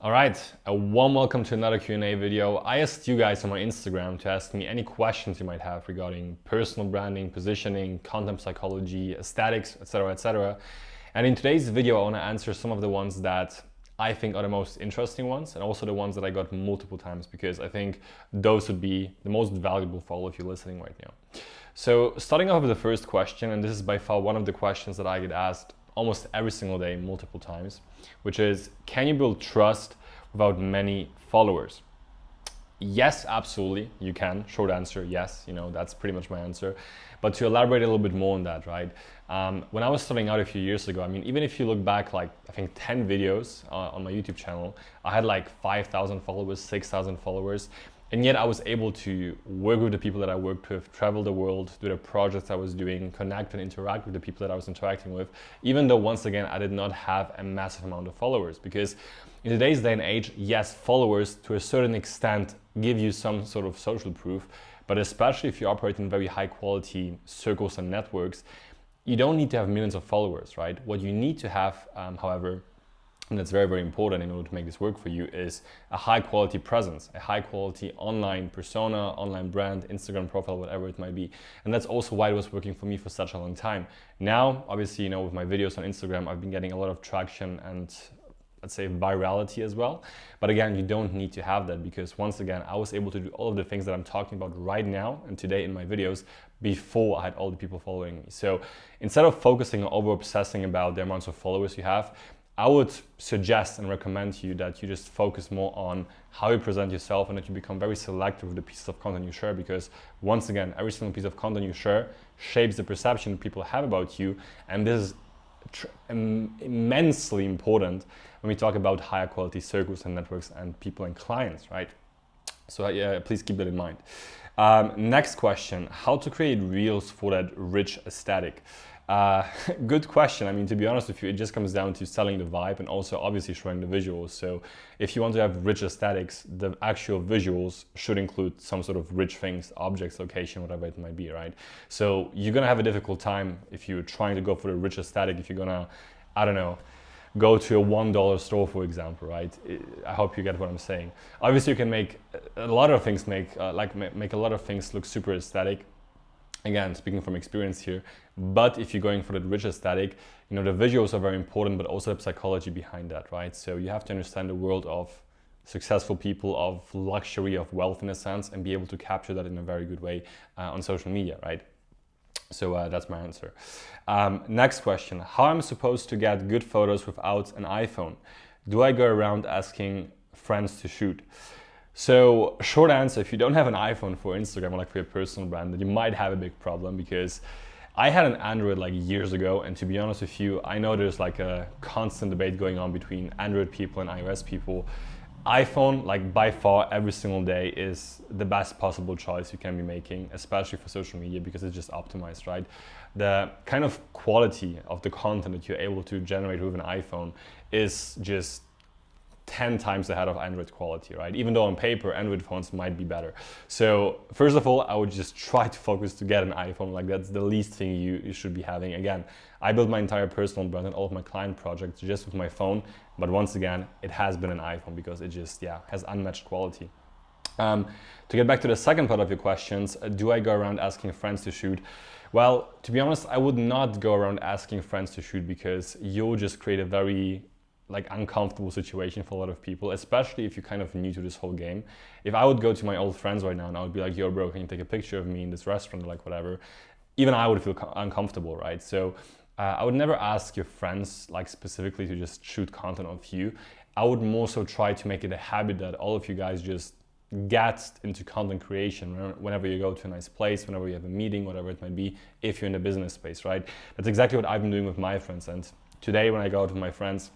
All right, a warm welcome to another Q&A video. I asked you guys on my Instagram to ask me any questions you might have regarding personal branding, positioning, content psychology, aesthetics, etc., etc. And in today's video, I want to answer some of the ones that I think are the most interesting ones, and also the ones that I got multiple times, because I think those would be the most valuable for all of you listening right now. So starting off with the first question, and this is by far one of the questions that I get asked almost every single day, multiple times, which is, can you build trust without many followers? Yes, absolutely, you can. Short answer, yes. That's pretty much my answer. But to elaborate a little bit more on that, right? When I was starting out a few years ago, even if you look back, I think 10 videos on my YouTube channel, I had 5,000 followers, 6,000 followers. And yet I was able to work with the people that I worked with, travel the world, do the projects I was doing, connect and interact with the people that I was interacting with, even though, once again, I did not have a massive amount of followers. Because in today's day and age, yes, followers to a certain extent give you some sort of social proof, but especially if you operate in very high quality circles and networks, you don't need to have millions of followers, right? What you need to have, however, and that's very, very important in order to make this work for you, is a high quality presence, a high quality online persona, online brand, Instagram profile, whatever it might be. And that's also why it was working for me for such a long time. Now, obviously, with my videos on Instagram, I've been getting a lot of traction and, let's say, virality as well. But again, you don't need to have that, because once again, I was able to do all of the things that I'm talking about right now and today in my videos before I had all the people following me. So instead of focusing or over obsessing about the amounts of followers you have, I would suggest and recommend to you that you just focus more on how you present yourself, and that you become very selective with the pieces of content you share, because once again, every single piece of content you share shapes the perception people have about you, and this is immensely important when we talk about higher quality circles and networks and people and clients, right? So yeah, please keep that in mind. Next question, how to create reels for that rich aesthetic? Good question. To be honest with you, it just comes down to selling the vibe and also obviously showing the visuals. So if you want to have rich aesthetics, the actual visuals should include some sort of rich things, objects, location, whatever it might be, right? So you're gonna have a difficult time if you're trying to go for the rich aesthetic, if you're gonna, I don't know, go to a $1 store, for example, right? I hope you get what I'm saying. Obviously, you can make a lot of things make a lot of things look super aesthetic. Again, speaking from experience here, but if you're going for the rich aesthetic, the visuals are very important, but also the psychology behind that, right? So you have to understand the world of successful people, of luxury, of wealth in a sense, and be able to capture that in a very good way on social media, right? So that's my answer. Next question, how am I supposed to get good photos without an iPhone? Do I go around asking friends to shoot? So short answer, if you don't have an iPhone for Instagram or for your personal brand, then you might have a big problem, because I had an Android years ago, and to be honest with you, I know there's a constant debate going on between Android people and iOS people. iPhone, by far every single day, is the best possible choice you can be making, especially for social media, because it's just optimized, right? The kind of quality of the content that you're able to generate with an iPhone is just 10 times ahead of Android quality, right? Even though on paper, Android phones might be better. So first of all, I would just try to focus to get an iPhone. That's the least thing you should be having. Again, I built my entire personal brand and all of my client projects just with my phone. But once again, it has been an iPhone, because it just, has unmatched quality. To get back to the second part of your questions, do I go around asking friends to shoot? Well, to be honest, I would not go around asking friends to shoot, because you'll just create a very uncomfortable situation for a lot of people, especially if you're kind of new to this whole game. If I would go to my old friends right now and I would be like, yo bro, can you take a picture of me in this restaurant, or whatever, even I would feel uncomfortable, right? So I would never ask your friends specifically to just shoot content of you. I would more so try to make it a habit that all of you guys just get into content creation whenever you go to a nice place, whenever you have a meeting, whatever it might be, if you're in the business space, right? That's exactly what I've been doing with my friends. And today when I go out with my friends,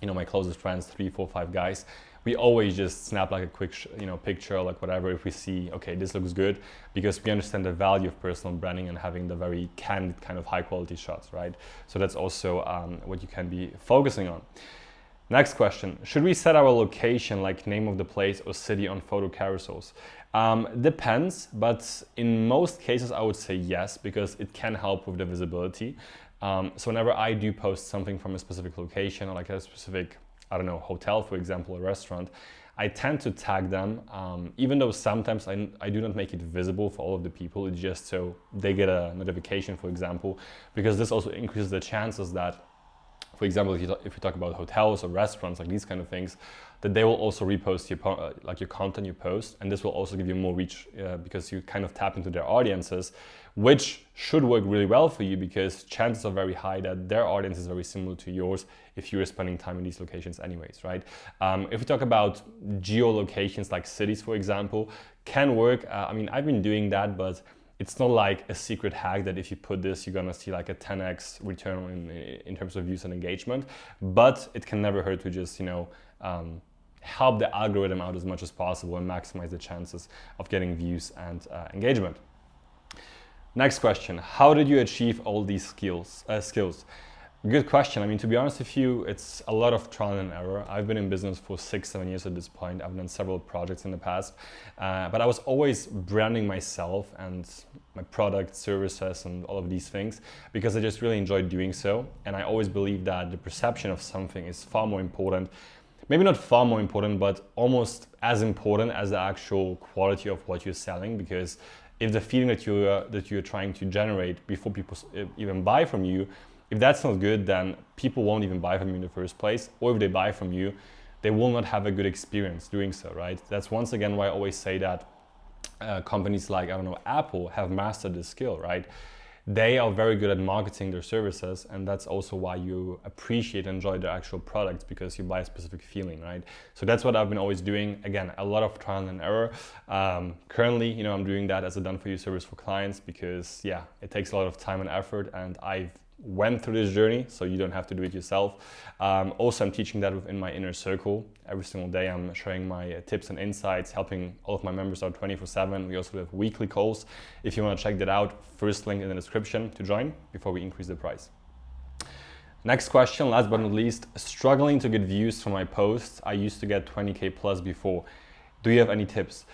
my closest friends, 3, 4, 5 guys, we always just snap a quick picture, whatever, if we see, okay, this looks good, because we understand the value of personal branding and having the very candid kind of high quality shots, right? So that's also what you can be focusing on. Next question, should we set our location, name of the place or city, on photo carousels? Depends, but in most cases I would say yes, because it can help with the visibility. So whenever I do post something from a specific location or a specific I don't know, hotel, for example, a restaurant, I tend to tag them, even though sometimes I do not make it visible for all of the people. It's just so they get a notification, for example, because this also increases the chances that, for example, if you talk about hotels or restaurants, like these kind of things, that they will also repost your content you post, and this will also give you more reach because you kind of tap into their audiences, which should work really well for you because chances are very high that their audience is very similar to yours if you're spending time in these locations anyways, right? If we talk about geolocations like cities, for example, can work. I mean, I've been doing that, but it's not like a secret hack that if you put this, you're gonna see like a 10x return in terms of views and engagement. But it can never hurt to just, help the algorithm out as much as possible and maximize the chances of getting views and engagement. Next question: how did you achieve all these skills? Good question. I mean, to be honest with you, it's a lot of trial and error. I've been in business for 6-7 years at this point. I've done several projects in the past, but I was always branding myself and my product, services, and all of these things because I just really enjoyed doing so. And I always believe that the perception of something is far more important, maybe not far more important, but almost as important as the actual quality of what you're selling. Because if the feeling that you're trying to generate before people even buy from you, if that's not good, then people won't even buy from you in the first place. Or if they buy from you, they will not have a good experience doing so, right? That's once again why I always say that companies like, I don't know, Apple have mastered this skill, right? They are very good at marketing their services, and that's also why you appreciate and enjoy their actual products, because you buy a specific feeling, right? So that's what I've been always doing. Again, a lot of trial and error. Currently, I'm doing that as a done-for-you service for clients because, yeah, it takes a lot of time and effort, and I've went through this journey, so you don't have to do it yourself. Also, I'm teaching that within my inner circle. Every single day I'm sharing my tips and insights, helping all of my members out 24/7. We also have weekly calls. If you want to check that out, first link in the description to join before we increase the price. Next question, last but not least: struggling to get views from my posts. I used to get 20K plus before. Do you have any tips?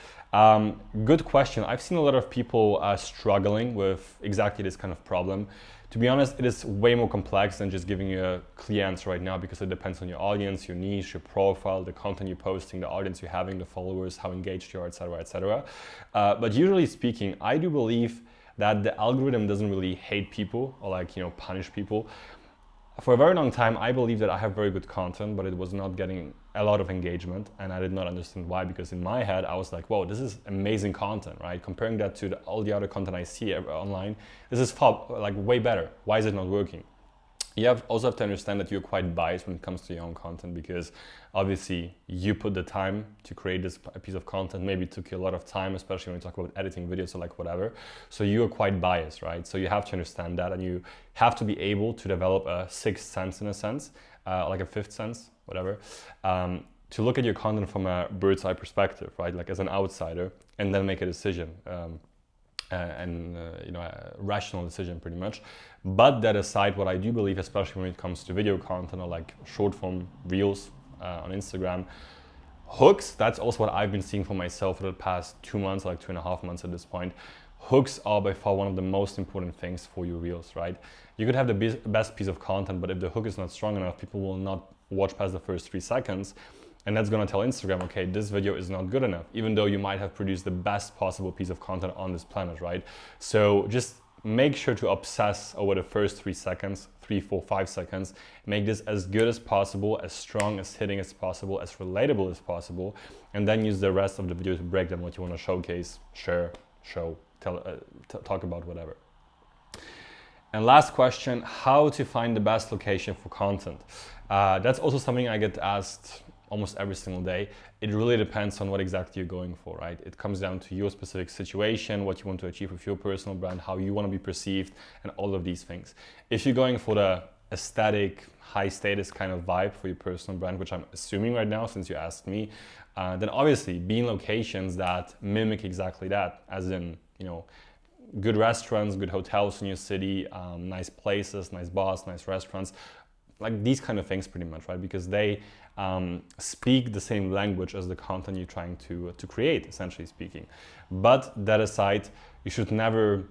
Good question. I've seen a lot of people struggling with exactly this kind of problem. To be honest, it is way more complex than just giving you a clear answer right now, because it depends on your audience, your niche, your profile, the content you're posting, the audience you're having, the followers, how engaged you are, etc., etc. But usually speaking, I do believe that the algorithm doesn't really hate people or punish people. For a very long time, I believed that I have very good content, but it was not getting a lot of engagement, and I did not understand why, because in my head, I was like, whoa, this is amazing content, right? Comparing that to all the other content I see online, this is way better. Why is it not working? You also have to understand that you're quite biased when it comes to your own content, because obviously you put the time to create this piece of content. Maybe it took you a lot of time, especially when you talk about editing videos or whatever. So you are quite biased, right? So you have to understand that, and you have to be able to develop a sixth sense in a sense, like a fifth sense, whatever, to look at your content from a bird's eye perspective, right? Like as an outsider, and then make a decision. A rational decision pretty much. But that aside, what I do believe, especially when it comes to video content or short form reels on Instagram, hooks, that's also what I've been seeing for myself for the past 2 months, 2.5 months at this point. Hooks are by far one of the most important things for your reels, right? You could have the best piece of content, but if the hook is not strong enough, people will not watch past the first 3 seconds. And that's gonna tell Instagram, okay, this video is not good enough, even though you might have produced the best possible piece of content on this planet, right? So just make sure to obsess over the first 3 seconds, 3, 4, 5 seconds. Make this as good as possible, as strong, as hitting as possible, as relatable as possible, and then use the rest of the video to break down what you wanna showcase, share, show, talk about, whatever. And last question, how to find the best location for content? That's also something I get asked almost every single day. It really depends on what exactly you're going for, right? It comes down to your specific situation, what you want to achieve with your personal brand, how you want to be perceived, and all of these things. If you're going for the aesthetic, high status kind of vibe for your personal brand, which I'm assuming right now since you asked me, then obviously be in locations that mimic exactly that, as in, good restaurants, good hotels in your city, nice places, nice bars, nice restaurants, like these kind of things pretty much, right? Because they speak the same language as the content you're trying to create, essentially speaking. But that aside, you should never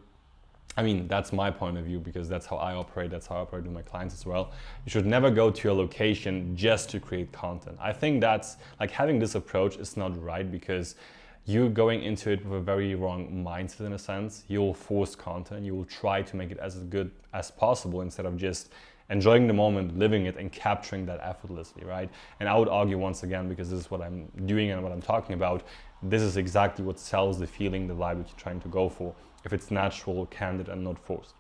I mean, that's my point of view because that's how I operate. That's how I operate with my clients as well. You should never go to a location just to create content. I think that's like having this approach is not right because you're going into it with a very wrong mindset in a sense. You'll force content. You will try to make it as good as possible instead of just enjoying the moment, living it, and capturing that effortlessly, right? And I would argue once again, because this is what I'm doing and what I'm talking about, this is exactly what sells the feeling, the vibe that you're trying to go for, if it's natural, candid, and not forced.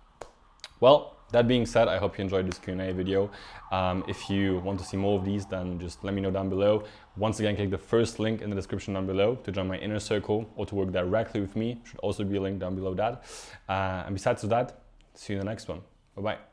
Well, that being said, I hope you enjoyed this Q&A video. If you want to see more of these, then just let me know down below. Once again, click the first link in the description down below to join my inner circle or to work directly with me. Should also be a link down below that. And besides that, see you in the next one. Bye-bye.